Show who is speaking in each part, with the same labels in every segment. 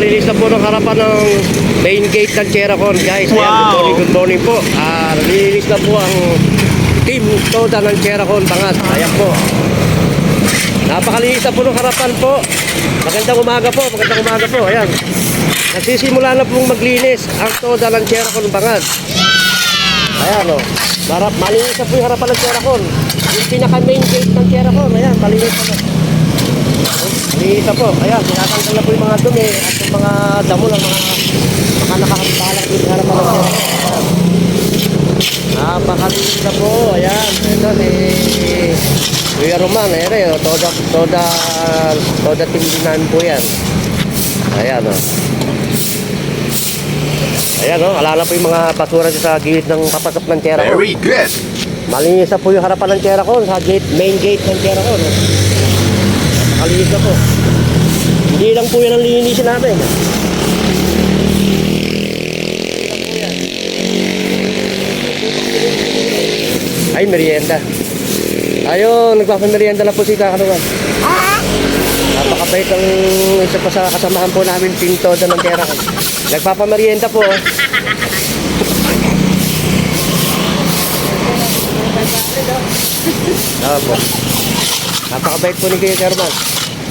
Speaker 1: Napakalilinis na po ng harapan ng main gate ng Cheracon, guys. Ayan, good morning po. Nalilinis na po ang team Toda ng Cheracon Bangat. Ayan po. Napakalinis na po ng harapan po. Magandang umaga po, magandang umaga po. Ayan. Nagsisimula na pong maglinis ang Toda ng Cheracon Bangat. Ayan o. Malinis na po yung harapan ng Cheracon. Yung pinaka main gate ng Cheracon. Ayan, malinis na po. Malinis na po. Ayan, tinatanggal na po yung mga dumi at yung mga damo ng mga nakahambalang dito sa harapan ng Cheracon. Ayan. Napakalinis na po. Ayan. Ito ni Kuya Roman. Ayan o. Toda tindinan po yan. Ayan o. Ayan o, alala po yung mga basura sa gilid ng papasok ng Cheracon.
Speaker 2: Very good.
Speaker 1: Malinis na po yung harapan ng Cheracon sa main gate ng Cheracon. Malinis na po. Hindi lang po yan ang linisin natin. Ay, merienda. Ayun, nagpapamerienda na po si Kakanuan. Napakabait ang isa pa sa kasamahan po namin, Team Toda ng Cheracon. Nagpapamerienda po. Opo. Napakabait po ni Kuya German.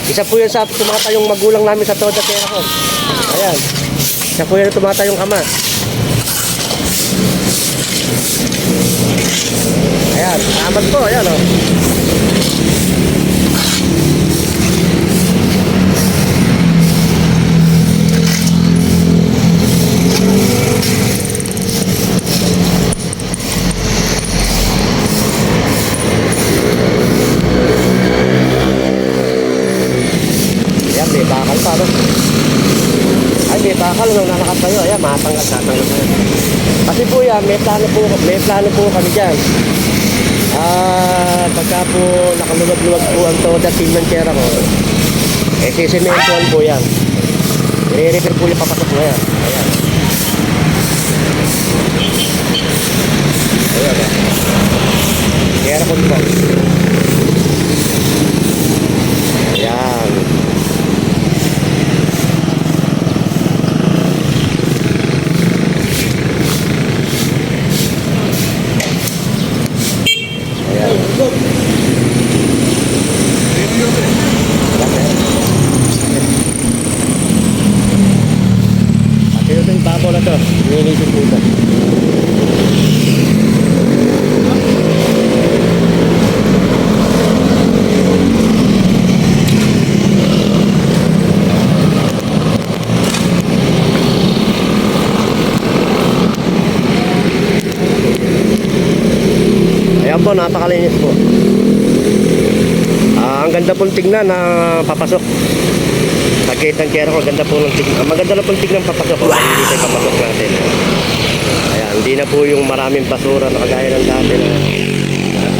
Speaker 1: Isa po yan sa tumatayong magulang namin sa Toda Cheracon. Ayan. Isa po yan tumatayong ama. Ayan. Salamat po. Ayan o. May bakal pa, no? Ay, may bakal nung nanakat tayo. Ayan, matanggal tayo. Kasi po yan, may plano po kami dyan. Pagka po nakaluwag-luwag po ang Toda team ng Cheracon, sisimentuan po yan. I-repair po yung papasok na yan. Ayan. Ayan. Cheracon po. Ayan. At ito yung bako na to, nilinisip po ito. Ayan po, napakalinis po. Ang ganda pong tignan na papasok sa gate ng Cheracon. Ganda po ng tignan. Maganda na pong tignan papasok. Hindi tayo papasok natin. Ayan, hindi na po yung maraming basura na kagaya ng dati na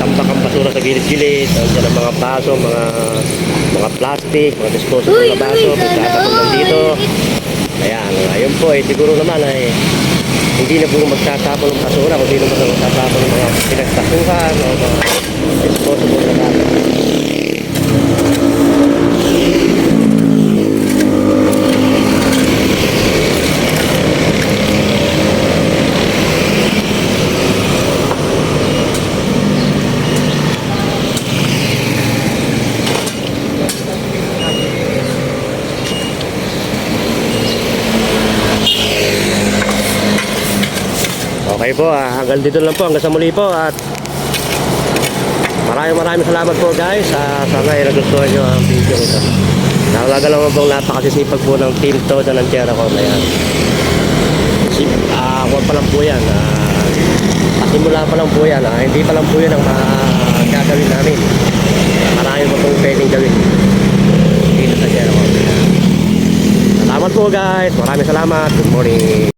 Speaker 1: tambak ang basura sa gilid-gilid. Nandiyan ang mga baso, mga plastic, mga disposable na baso, pagkatapos nandito. Ayan, ayun po siguro naman ay hindi na po magtatapon ng basura, kundi naman magtatapon ng mga pinagtasuhan o mga disposable na baso. Okay po, hanggang dito lang po, hanggang sa muli po at maraming salamat po guys. Sana ay nagustuhan nyo ang video ito. Nakalaga lang po napakasisipag po ng Team Toda ng Cheracon. Ayan. Huwag pa lang po yan. Pasimula pa lang po yan. Hindi pa lang po yan ang gagawin namin. Marami pa pong pwedeng gawin dito sa Cheracon. Salamat po guys. Maraming salamat. Good morning.